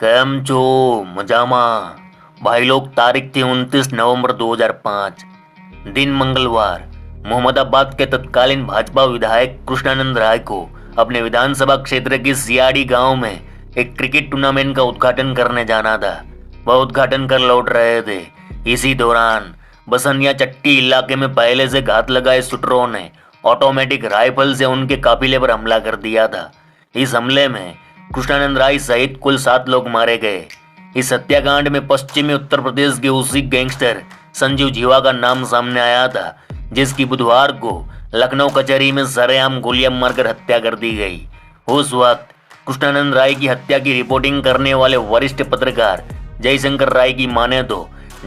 કેમ છો? મજામાં? भाई लोग, तारीख थी 29 नवंबर 2005, दिन मंगलवार। मोहम्मदाबाद के तत्कालीन भाजपा विधायक कृष्णानंद राय को अपने विधानसभा क्षेत्र के सियाड़ी गांव में एक क्रिकेट टूर्नामेंट का उद्घाटन करने जाना था। वह उद्घाटन कर लौट रहे थे। इसी दौरान बसनिया चट्टी इलाके में पहले से घात लगाए शूटरों ने ऑटोमेटिक राइफल से उनके काफिले पर हमला कर दिया था। इस हमले में कृष्णानंद राय सहित कुल 7 लोग मारे गए। इस हत्याकांड में पश्चिमी उत्तर प्रदेश के उसी गैंगस्टर संजीव जीवा का नाम सामने आया था, जिसकी बुधवार को लखनऊ कचहरी में सरेआम गोलियां मारकर हत्या कर दी गई। उस वक्त कृष्णानंद राय की हत्या की रिपोर्टिंग करने वाले वरिष्ठ पत्रकार जयशंकर राय की माने तो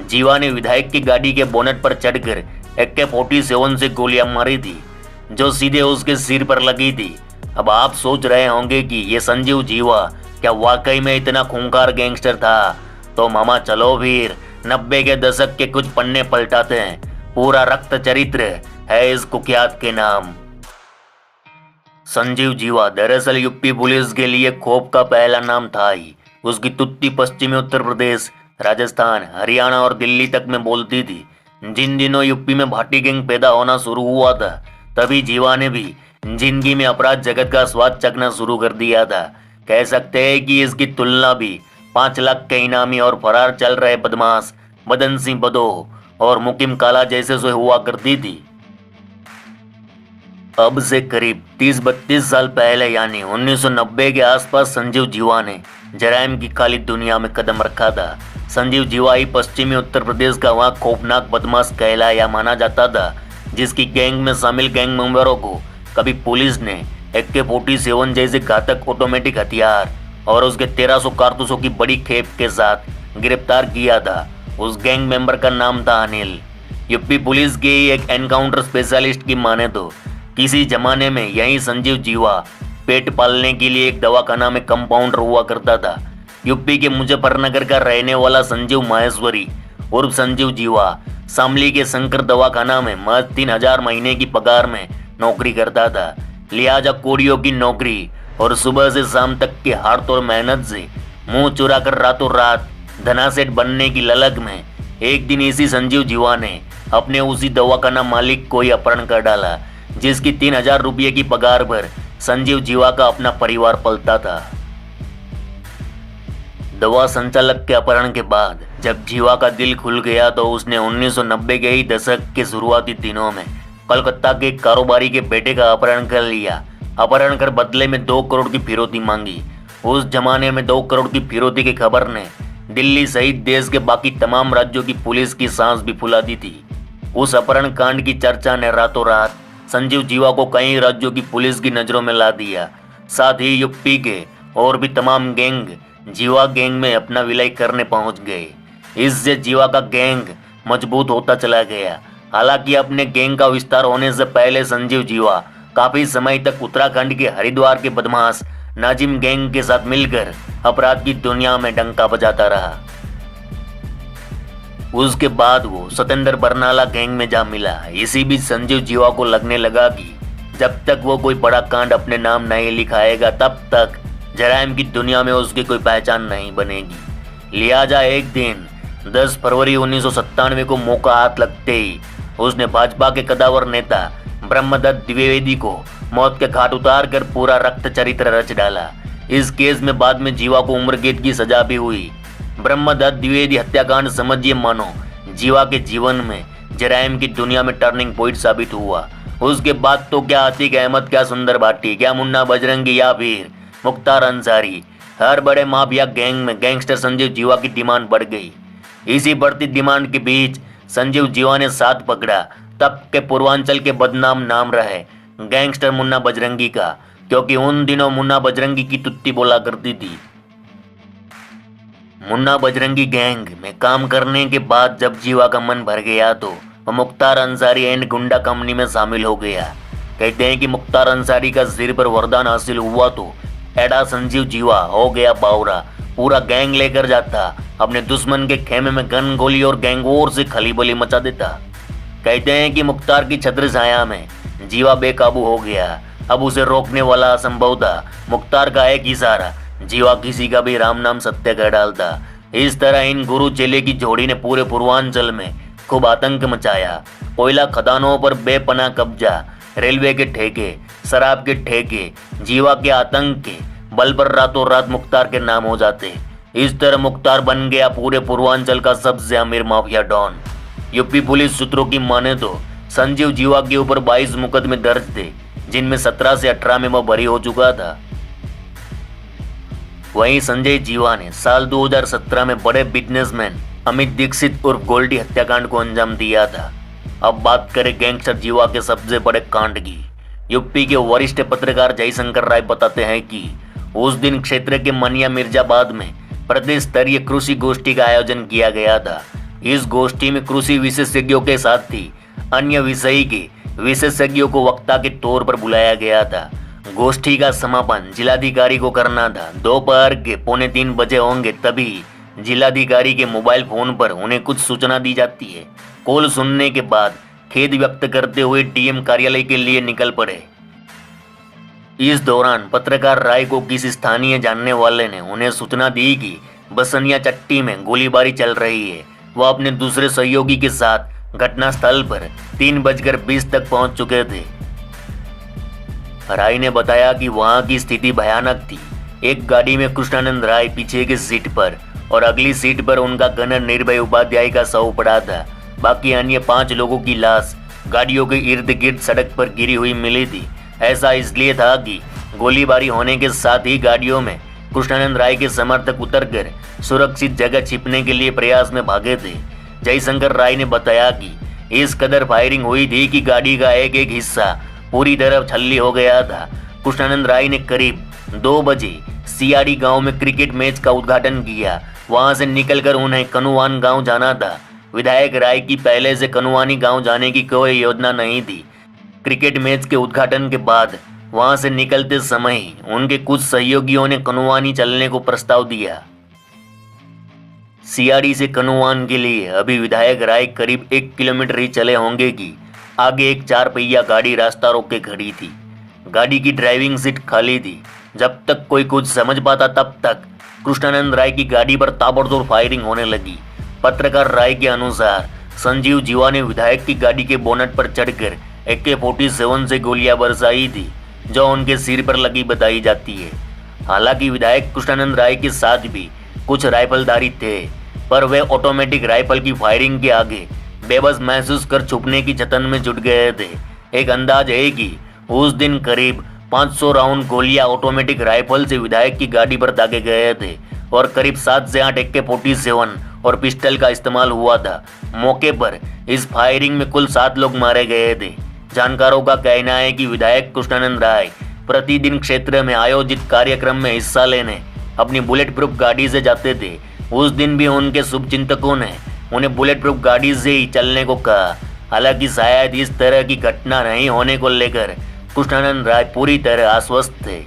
जीवा ने विधायक की गाड़ी के बोनट पर चढ़कर AK-47 से गोलियां मारी थी, जो सीधे उसके सिर पर लगी थी। अब आप सोच रहे होंगे कि ये संजीव जीवा क्या वाकई में इतना खूंखार गैंगस्टर था? तो मामा चलो फिर 90 के दशक के कुछ पन्ने पलटाते हैं। पूरा रक्त चरित्र है इस कुख्यात के नाम। संजीव जीवा दरअसल यूपी पुलिस के लिए खौफ का पहला नाम था ही। उसकी तुत्ती पश्चिमी उत्तर प्रदेश, राजस्थान, हरियाणा और दिल्ली तक में बोलती थी। जिन दिनों यूपी में भाटी गैंग पैदा होना शुरू हुआ था, तभी जीवा ने भी जिंदगी में अपराध जगत का स्वाद चखना शुरू कर दिया था। कह सकते हैं कि इसकी तुलना भी 5 लाख के इनामी और फरार चल रहे बदमाश मदन सिंह बदोह और मुकीम काला जैसे से हुआ करती थी। अब से करीब 30-32 साल पहले यानी 1990 के आसपास संजीव जीवा ने जराइम की काली दुनिया में कदम रखा था। संजीव जीवा ही पश्चिमी उत्तर प्रदेश का वहाँ खौफनाक बदमाश कहलाया माना जाता था, जिसकी गैंग में शामिल गैंग मेंबरों को कभी पुलिस ने AK-47 जैसे घातक ऑटोमेटिक हथियार और उसके 1300 कारतूसों की बड़ी खेप के साथ गिरफ्तार किया था। उस गैंग मेंबर का नाम था अनिल। यूपी पुलिस के ही एक एनकाउंटर स्पेशलिस्ट की माने तो किसी जमाने में यही संजीव जीवा पेट पालने के लिए एक दवाखाना में कंपाउंडर हुआ करता था। यूपी के मुजफ्फरनगर का रहने वाला संजीव माहेश्वरी उर्फ संजीव जीवा शामली के शंकर दवाखाना में महज 3000 महीने की पगार में नौकरी करता था। लिहाजा कोड़ियों की नौकरी और सुबह से शाम तक की हाड़-तोड़ मेहनत से मुंह चुरा कर रातों रात धनासेठ बनने की ललक में एक दिन इसी संजीव जीवा ने अपने उसी दवाखाना मालिक को ही अपहरण कर डाला, जिसकी 3000 रुपये की पगार पर संजीव जीवा का अपना परिवार पलता था। दवा संचालक के अपहरण के बाद जब जीवा का दिल खुल गया तो उसने 1990 के ही दशक के शुरुआती दिनों में कलकत्ता के कारोबारी के बेटे का अपहरण कर लिया। अपहरण कर बदले में 2 करोड़ की फिरौती मांगी। उस जमाने में 2 करोड़ की फिरौती की खबर ने दिल्ली सहित देश के बाकी तमाम राज्यों की पुलिस की सांस भी फुला दी थी। उस अपहरण कांड की चर्चा ने रातों रात संजीव जीवा को कई राज्यों की पुलिस की नजरों में ला दिया। साथ ही यूपी के और भी तमाम गैंग जीवा गैंग में अपना विलय करने पहुंच गए। इससे जीवा का गैंग मजबूत होता चला गया। हालांकि अपने गैंग का विस्तार होने से पहले संजीव जीवा काफी समय तक उत्तराखंड के हरिद्वार के बदमाश नाजिम गैंग के साथ मिलकर अपराध की दुनिया में डंका बजाता रहा। उसके बाद वो सतेंद्र बरनाला गैंग में जा मिला। इसी बीच संजीव जीवा को लगने लगा कि जब तक वो कोई बड़ा कांड अपने नाम नहीं लिखाएगा, तब तक जराइम की दुनिया में उसकी कोई पहचान नहीं बनेगी। लिहाजा एक दिन 10 फरवरी 1997 को मौका हाथ लगते ही उसने भाजपा के कदावर नेता ब्रह्मदत्त द्विवेदी को मौत के घाट उतार कर पूरा रक्त चरित्र रच डाला। इस केस में बाद में जीवा को उम्र कैद की सजा भी हुई। ब्रह्मदत्त द्विवेदी हत्याकांड समझिए मानो जीवा के जीवन में जराइम की दुनिया में टर्निंग पॉइंट साबित हुआ। उसके बाद तो क्या अतीक अहमद, क्या सुंदर भाटी, क्या मुन्ना बजरंगी या फिर मुख्तार अंसारी, हर बड़े माफिया गैंग में गैंगस्टर संजीव जीवा की डिमांड बढ़ गई। इसी बढ़ती डिमांड के बीच संजीव जीवा ने साथ पकड़ा तब के पूर्वांचल के बदनाम नाम रहे गैंगस्टर मुन्ना बजरंगी का, क्योंकि उन दिनों मुन्ना बजरंगी की तुत्ती बोला करती थी। मुन्ना बजरंगी गैंग में काम करने के बाद जब जीवा का मन भर गया तो वह मुख्तार अंसारी एंड गुंडा कंपनी में शामिल हो गया। कहते हैं कि मुख्तार अंसारी का सिर पर वरदान हासिल हुआ तो एडा संजीव जीवा हो गया बावरा। पूरा गैंग लेकर जाता, अपने दुश्मन के खेमे में गन गोली और गैंगवॉर से खलीबली मचा देता। कहते हैं कि मुख्तार की छत्र छाया में जीवा बेकाबू हो गया। अब उसे रोकने वाला असंभव था। मुख्तार का एक इशारा जीवा किसी का भी राम नाम सत्य कर डालता। इस तरह इन गुरु चेले की जोड़ी ने पूरे पूर्वांचल में खूब आतंक मचाया। कोयला खदानों पर बेपनाह कब्जा, रेलवे के ठेके, शराब के ठेके, जीवा के आतंक के बल पर रातों रात मुख्तार के नाम हो जाते। इस तरह मुख्तार बन गया पूरे पूर्वांचल का सबसे अमीर माफिया डॉन। यूपी पुलिस सूत्रों की माने तो संजीव जीवा के ऊपर 22 मुकदमे दर्ज थे, जिनमें 17 से 18 में वह बरी हो चुका था। वहीं संजय जीवा ने साल 2017 में बड़े बिजनेसमैन अमित दीक्षित उर्फ गोल्डी हत्याकांड को अंजाम दिया था। अब बात करें गैंगस्टर जीवा के सबसे बड़े कांड की। यूपी के वरिष्ठ पत्रकार जयशंकर राय बताते हैं कि उस दिन क्षेत्र के मनिया मिर्जाबाद में प्रदेश स्तरीय कृषि गोष्ठी का आयोजन किया गया था। इस गोष्ठी में कृषि विशेषज्ञों के साथ ही अन्य विषय के विशेषज्ञों को वक्ता के तौर पर बुलाया गया था। गोष्ठी का समापन जिलाधिकारी को करना था। दोपहर के 2:45 बजे होंगे, तभी जिलाधिकारी के मोबाइल फोन पर उन्हें कुछ सूचना दी जाती है। कॉल सुनने के बाद खेद व्यक्त करते हुए डीएम कार्यालय के लिए निकल पड़े। इस दौरान पत्रकार राय को किसी स्थानीय जानने वाले ने उन्हें सूचना दी कि बसनिया चट्टी में गोलीबारी चल रही है। वह अपने दूसरे सहयोगी के साथ घटनास्थल पर 3:20 तक पहुंच चुके थे। राय ने बताया कि वहां की स्थिति भयानक थी। एक गाड़ी में कृष्णानंद राय पीछे की सीट पर और अगली सीट पर उनका गनर निर्भय उपाध्याय का शव पड़ा था। बाकी अन्य 5 लोगों की लाश गाड़ियों के इर्द गिर्द सड़क पर गिरी हुई मिली थी। ऐसा इसलिए था कि गोलीबारी होने के साथ ही गाड़ियों में कृष्णानंद राय के समर्थक उतरकर सुरक्षित जगह छिपने के लिए प्रयास में भागे थे। जयशंकर राय ने बताया कि इस कदर फायरिंग हुई थी कि गाड़ी का एक एक हिस्सा पूरी तरह छल्ली हो गया था। कृष्णानंद राय ने करीब 2 बजे सियाड़ी गांव में क्रिकेट मैच का उद्घाटन किया। वहां से निकलकर उन्हें कनुवान गांव जाना था। विधायक राय की पहले से कनुवानी गांव जाने की कोई योजना नहीं थी। क्रिकेट मैच के उद्घाटन के बाद वहां से निकलते समय ही उनके कुछ सहयोगियों ने कनुवानी चलने को प्रस्ताव दिया। सियाड़ी से कनुवान के लिए अभी विधायक राय करीब 1 किलोमीटर ही चले होंगे कि आगे एक 4 पहिया गाड़ी रास्ता रोक के खड़ी थी। गाड़ी की ड्राइविंग सीट खाली थी। जब तक कोई कुछ समझ पाता तब तक कृष्णानंद राय की गाड़ी पर ताबड़तोड़ फायरिंग होने लगी। पत्रकार राय के अनुसार संजीव जीवा ने विधायक की गाड़ी के बोनट पर चढ़कर AK-47 से गोलियां बरसाई थी, जो उनके सिर पर लगी बताई जाती है। हालांकि विधायक कृष्णानंद राय के साथ भी कुछ राइफलधारी थे, पर वे ऑटोमेटिक राइफल की फायरिंग के आगे बेबस महसूस कर छुपने की जतन में जुट गए थे। एक अंदाज है कि उस दिन करीब 500 राउंड गोलियां ऑटोमेटिक राइफल से विधायक की गाड़ी पर दागे गए थे और करीब 7 से 8 AK-47 और पिस्टल का इस्तेमाल हुआ था। मौके पर इस फायरिंग में कुल 7 लोग मारे गए थे। जानकारों का कहना है कि विधायक कृष्णानंद राय प्रतिदिन क्षेत्र में आयोजित कार्यक्रम में हिस्सा लेने अपनी बुलेट प्रूफ गाड़ी से जाते थे। उस दिन भी उनके शुभचिंतकों ने उन्हें बुलेट प्रूफ गाड़ी से ही चलने को कहा। हालांकि शायद इस तरह की घटना नहीं होने को लेकर कृष्णानंद राय पूरी तरह आश्वस्त थे।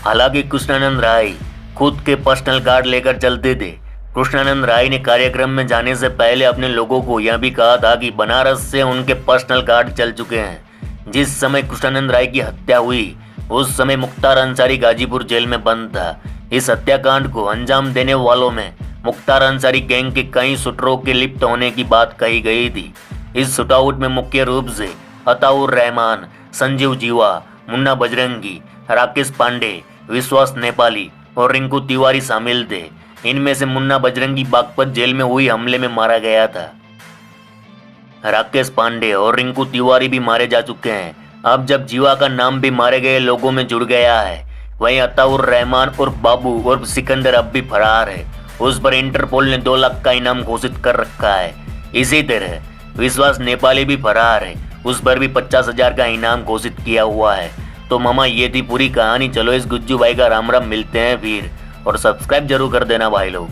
हालांकि कृष्णानंद राय खुद के पर्सनल कार्ड लेकर चलते थे। कृष्णानंद राय ने कार्यक्रम में जाने से पहले अपने लोगों को यह भी कहा था कि बनारस से उनके पर्सनल कार्ड चल चुके हैं। जिस समय कृष्णानंद राय की हत्या हुई उस समय मुख्तार अंसारी गाजीपुर जेल में बंद था। इस हत्याकांड को अंजाम देने वालों में मुख्तार अंसारी गैंग के कई शूटरों के लिप्त होने की बात कही गई थी। इस शूटआउट में मुख्य रूप से अताउर रहमान, संजीव जीवा, मुन्ना बजरंगी, राकेश पांडे, विश्वास नेपाली और रिंकू तिवारी शामिल थे। इनमें से मुन्ना बजरंगी बागपत जेल में हुई हमले में मारा गया था। राकेश पांडे और रिंकू तिवारी भी मारे जा चुके हैं। अब जब जीवा का नाम भी मारे गए लोगों में जुड़ गया है, वहीं अताउर रहमान और बाबू और सिकंदर अब भी फरार है। उस पर इंटरपोल ने 2 लाख का इनाम घोषित कर रखा है। इसी तरह विश्वास नेपाली भी फरार है, उस पर भी 50,000 का इनाम घोषित किया हुआ है। तो मामा ये थी पूरी कहानी। चलो इस गुज्जू भाई का राम राम, मिलते हैं फिर, और सब्सक्राइब जरूर कर देना भाई लोग।